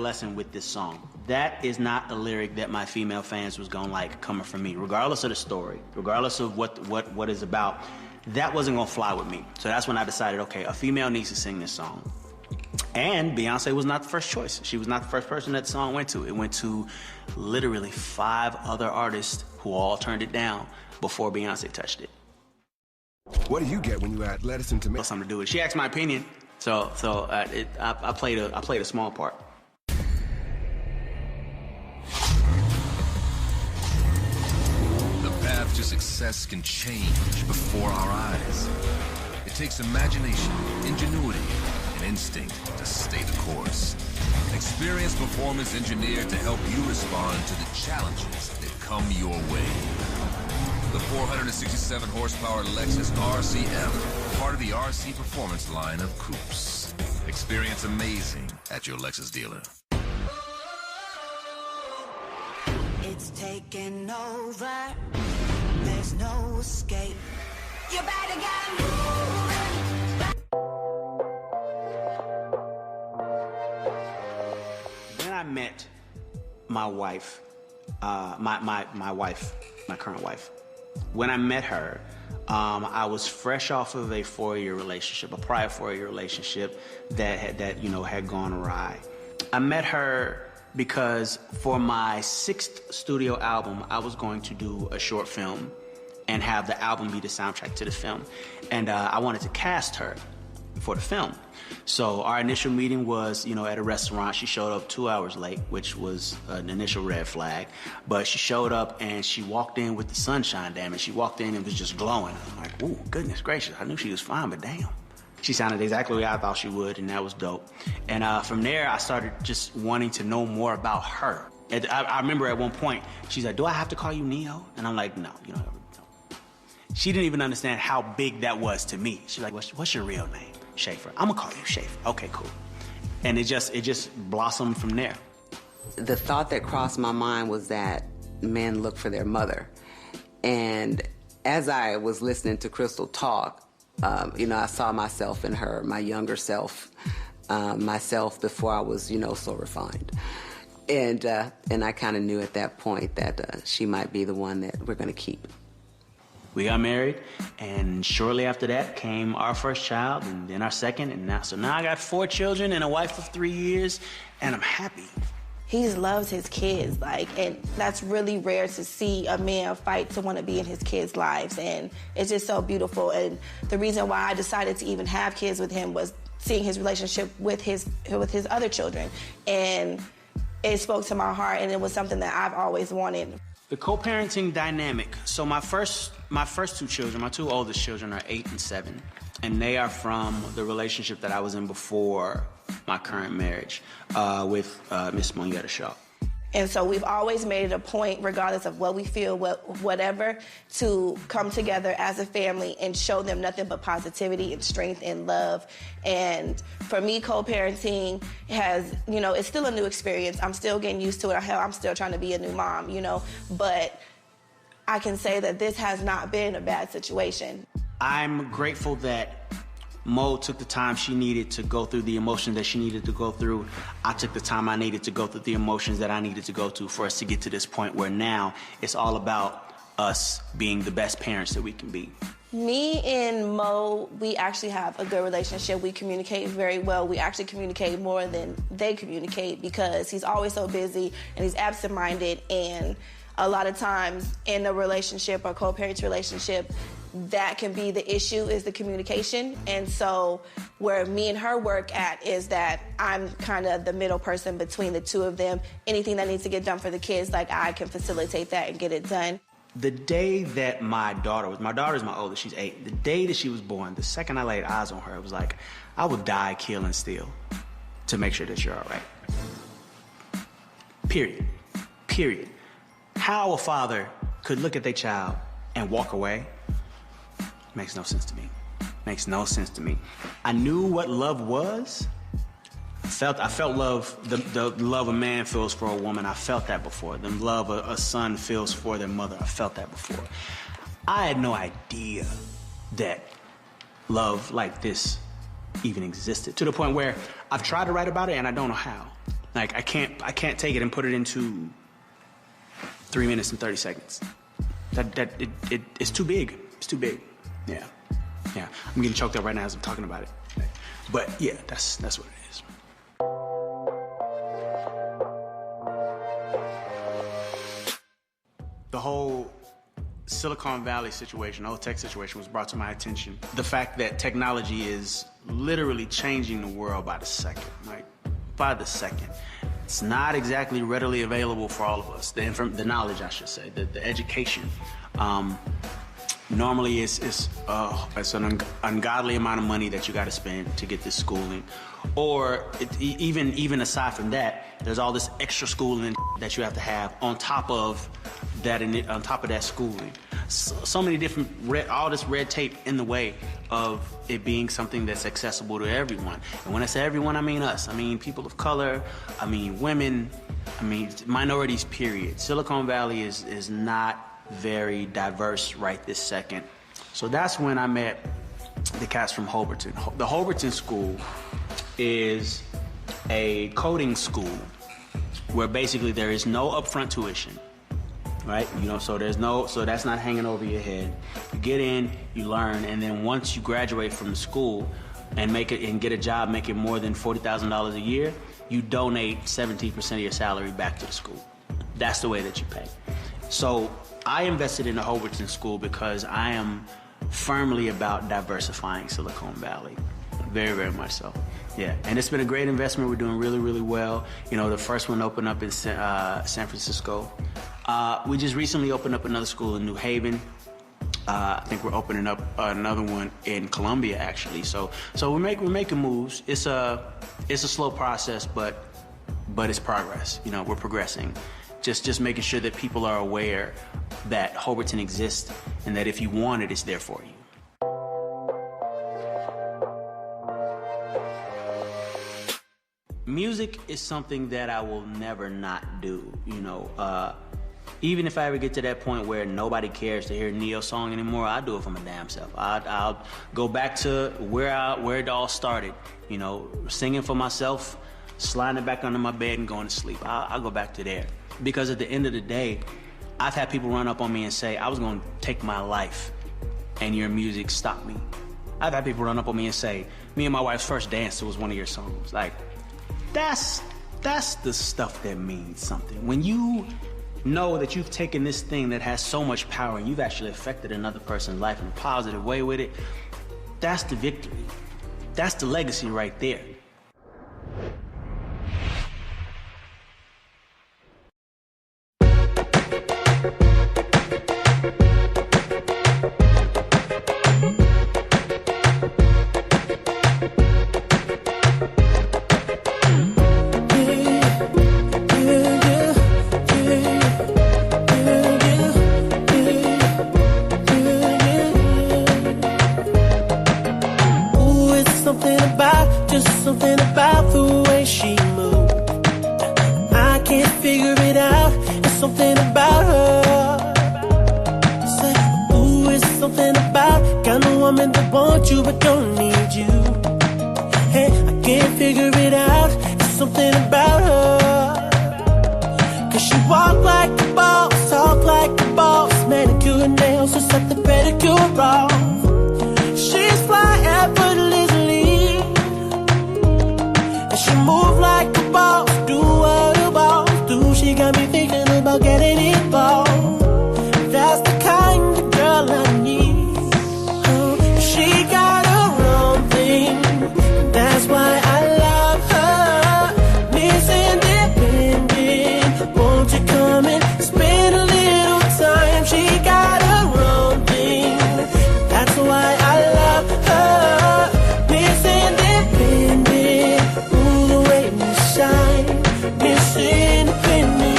lesson with this song. That is not a lyric that my female fans was gonna like coming from me, regardless of the story, regardless of what it's about. That wasn't gonna fly with me. So that's when I decided, okay, a female needs to sing this song. And Beyonce was not the first choice. She was not the first person that the song went to. It went to literally 5 other artists who all turned it down before Beyonce touched it. What do you get when you add lettuce and tomato? Something to do with it. She asked my opinion, so I played a small part. The path to success can change before our eyes. It takes imagination, ingenuity, and instinct to stay the course. Experienced performance engineered to help you respond to the challenges that come your way. The 467 horsepower Lexus RCM, part of the RC Performance line of coupes. Experience amazing at your Lexus dealer. It's taking over. There's no escape. You better get moving. When I met my wife, my current wife, when I met her, I was fresh off of a 4-year relationship, a prior 4-year relationship that had gone awry. I met her because for my 6th studio album, I was going to do a short film and have the album be the soundtrack to the film. And I wanted to cast her for the film. So our initial meeting was, at a restaurant. She showed up 2 hours late, which was an initial red flag. But she showed up and she walked in with the sunshine, damn it. She walked in and was just glowing. I'm like, ooh, goodness gracious. I knew she was fine, but damn. She sounded exactly the way I thought she would, and that was dope. And from there, I started just wanting to know more about her. And I remember at one point, she's like, do I have to call you Neo? And I'm like, no, you don't have to. She didn't even understand how big that was to me. She's like, what's your real name? Schaefer. I'm gonna call you Schaefer. Okay, cool. And it just blossomed from there. The thought that crossed my mind was that men look for their mother. And as I was listening to Crystal talk, I saw myself in her, my younger self, myself before I was, so refined. And I kind of knew at that point that she might be the one that we're gonna keep. We got married, and shortly after that came our first child, and then our second, and now I got 4 children and a wife of 3 years, and I'm happy. He loves his kids, and that's really rare to see a man fight to want to be in his kids' lives, and it's just so beautiful. And the reason why I decided to even have kids with him was seeing his relationship with his other children, and it spoke to my heart, and it was something that I've always wanted. The co-parenting dynamic. So my first 2 children, my 2 oldest children are 8 and 7, and they are from the relationship that I was in before my current marriage with Miss Monietta Shaw. And so we've always made it a point, regardless of what we feel, whatever, to come together as a family and show them nothing but positivity and strength and love. And for me, co-parenting has, it's still a new experience. I'm still getting used to it. Hell, I'm still trying to be a new mom, But I can say that this has not been a bad situation. I'm grateful that Mo took the time she needed to go through the emotions that she needed to go through. I took the time I needed to go through the emotions that I needed to go through for us to get to this point where now it's all about us being the best parents that we can be. Me and Mo, we actually have a good relationship. We communicate very well. We actually communicate more than they communicate because he's always so busy and he's absent-minded, and a lot of times in a relationship or co-parent relationship, that can be the issue, is the communication. And so where me and her work at is that I'm kind of the middle person between the two of them. Anything that needs to get done for the kids, I can facilitate that and get it done. The day that my daughter's my oldest, she's 8. The day that she was born, the second I laid eyes on her, it was like, I would die, kill, and steal to make sure that you're all right. Period. How a father could look at their child and walk away makes no sense to me. I knew what love was. I felt love, the love a man feels for a woman. I felt that before. The love a son feels for their mother. I felt that before. I had no idea that love like this even existed, to the point where I've tried to write about it and I don't know how. Like I can't take it and put it into 3 minutes and 30 seconds. It's too big. It's too big. Yeah. I'm getting choked up right now as I'm talking about it. But yeah, that's what it is. The whole Silicon Valley situation, the whole tech situation was brought to my attention. The fact that technology is literally changing the world by the second, like by the second. It's not exactly readily available for all of us. The knowledge, I should say, the education. Normally it's an ungodly amount of money that you got to spend to get this schooling. Or even aside from that, there's all this extra schooling that you have to have on top of that schooling. So many different all this red tape in the way of it being something that's accessible to everyone. And when I say everyone, I mean us. I mean people of color. I mean women. I mean minorities. Period. Silicon Valley is not very diverse right this second. So that's when I met the cats from Hoberton. The Hoberton School is a coding school where basically there is no upfront tuition, right? So that's not hanging over your head. You get in, you learn, and then once you graduate from the school and get a job making more than $40,000 a year, you donate 17% of your salary back to the school. That's the way that you pay. So I invested in the Hoberton School because I am firmly about diversifying Silicon Valley. Very, very much so. Yeah, and it's been a great investment. We're doing really, really well. The first one opened up in San Francisco. We just recently opened up another school in New Haven. I think we're opening up another one in Columbia, actually. So we're making moves. It's a slow process, but it's progress. We're progressing. Just making sure that people are aware that Hoberton exists and that if you want it, it's there for you. Music is something that I will never not do. Even if I ever get to that point where nobody cares to hear Neo's song anymore, I'll do it for my damn self. I'll go back to where it all started. Singing for myself, sliding back under my bed and going to sleep. I'll go back to there. Because at the end of the day, I've had people run up on me and say, I was going to take my life and your music stopped me. I've had people run up on me and say, me and my wife's first dance was one of your songs. Like, that's the stuff that means something. When you know that you've taken this thing that has so much power and you've actually affected another person's life in a positive way with it, that's the victory. That's the legacy right there. Something about the way she moved, I can't figure it out. It's something about her. Say, ooh, it's something about kind of woman that wants you but don't need you. Hey, I can't figure it out. It's something about her. Cause she walk like a boss, talk like a boss, manicure and nails, or set the pedicure off. She's fly effortlessly. She move like a boss, do what a boss do. She got me thinking about getting involved. That's the kind of girl I need. She got her own thing. That's why I love her. Miss Independent, won't you come and spend a little time? She got her own thing. That's why I love her. Miss Independent. Miss Independent,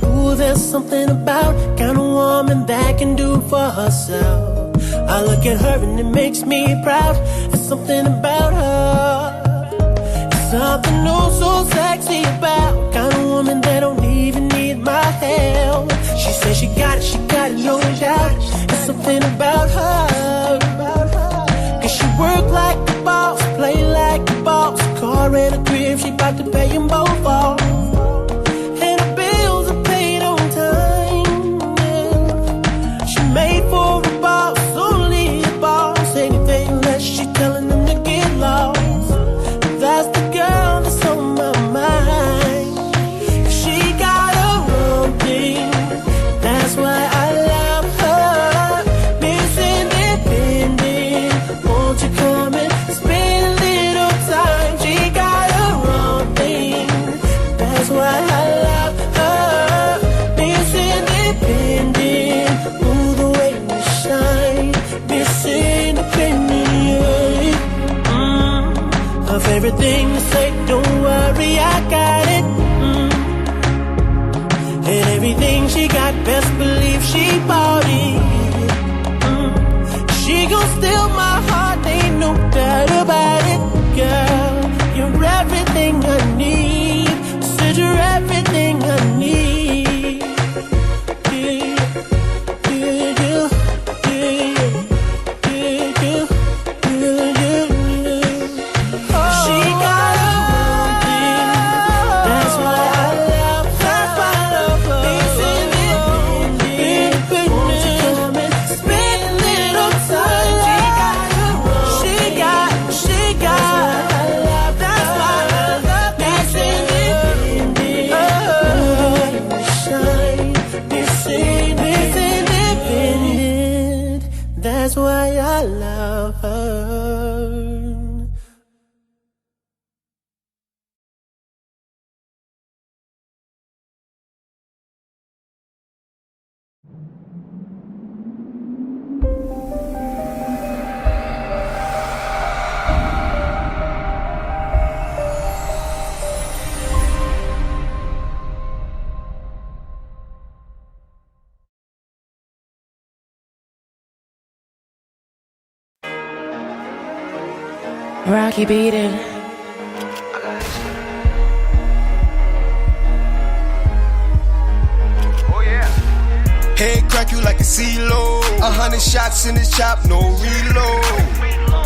Ooh, there's something about kind of woman that can do for herself. I look at her and it makes me proud. There's something about her. It's something oh so sexy about kind of woman that don't even need my hell. She said she got it, no doubt. It's something about her. Cause she work like a boss, play like a boss. Car and a crib, she bout to pay them both off. And the bills are paid on time. Yeah. She made for a boss, only a boss. Anything less, she telling them to get lost. That's the girl that's on my mind. She got her own thing. That's why I love her. Miss Independent, won't you come and spend a little time? She got her own thing. That's why I love her. Miss Independent, ooh, the way you shine. Miss Independent. Her favorite thing to say, don't worry, I got it. And everything she got, best believe she bought it. She gon' steal my heart, ain't no doubt about it. Girl, you're everything I need. Said you're everything I need. That's why I love her. Rocky beat it. Head crack you like a CeeLo. 100 shots in his chop, no reload.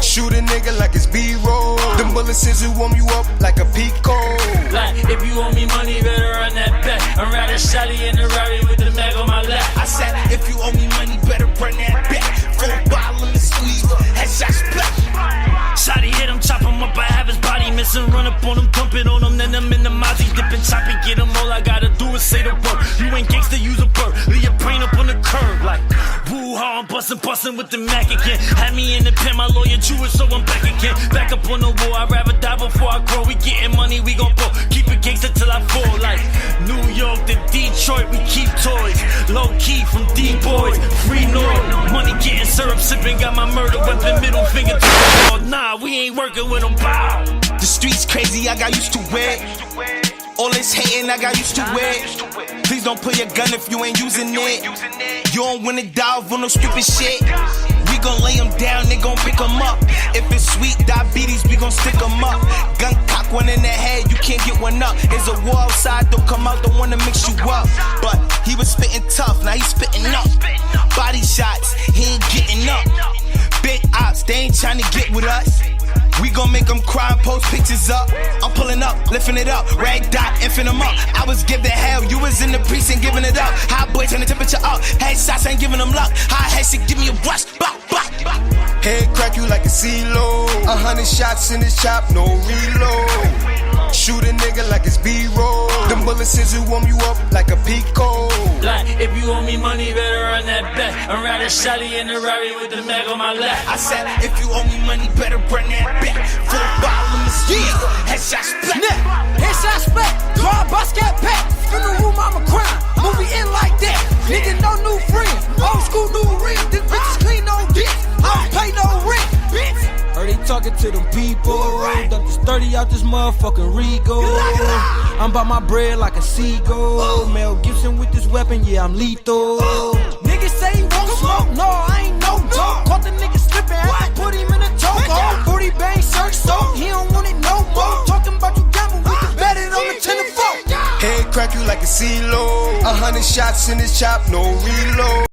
Shoot a nigga like it's B-roll. Them bullets scissors warm you up like a Pico. Like, if you owe me money, better run that back. I'm riding shotty in the Rari with the mag on my lap. I said, if you owe me money, better run that back. Full bottle in the squeeze, headshot splat. Shotty hit him, chop him up, I have his body missing. Run up on him, dump it on him, then I'm in the Mozzie. Dippin', chop it, get him. All I gotta do is say the word. You ain't gangsta, use a bird. Leave your brain up on the curb like woo-ha, I'm bustin' with the Mac again. Had me in the pen, my lawyer Jewish, so I'm back again. Back up on the wall, I'd rather die before I grow. We getting money, we gon' blow. Keep it gangsta till I fall. Like New York to Detroit, we keep toys. Low key from D-boys, free noise. Money getting syrup sipping, got my murder weapon, middle finger to the wall. Nah, we ain't working with them. Bow. The streets crazy, I got used to it. All this hating, I got used to it. Please don't pull your gun if you ain't using it. You don't wanna die for no stupid shit. We gon' lay them down, they gon' pick them up. If it's sweet diabetes, we gon' stick them up. Gun cock one in the head, you can't get one up. There's a war outside, don't come out, don't wanna mix you up. But he was spitting tough, now he's spitting up. Body shots, he ain't getting up. Big ops, they ain't tryna get with us. We gon' make them cry and post pictures up. I'm pulling up, lifting it up, rag dot, infin' them up. I was giving hell, you was in the precinct giving it up. Hot boy, turn the temperature up. Headshots ain't giving them luck. High head shit, give me a brush, bop, bop. Head crack you like a CeeLo. 100 shots in his chop, no reload. Shoot a nigga like it's B-roll. Them bullets scissors warm you up like a Pico. Like, if you owe me money, better run that back. I'm riding shotty in the Rari with the mag on my lap. I said, if you owe me money, better run that back. Full bottle in the squeeze, headshot splat. Headshot splat, draw a basket pack. In the room, I'm a crime. Movie in like that. Nigga, no new friends. Old school, new ring. This bitch is clean, no dick. I don't pay no rent, bitch. Heard they talking to them people. Duck this 30 out this motherfucking Regal. I'm by my bread like a seagull. Mel Gibson with this weapon, yeah, I'm lethal. Niggas say he won't smoke, no, I ain't no joke. Caught the nigga slipping, I put him in a chokehold. 40 bang search soap, he don't want it no more. Talking about you gamble, we can bet it on the 10-4. Head crack you like a CeeLo. 100 shots in his chop, no reload.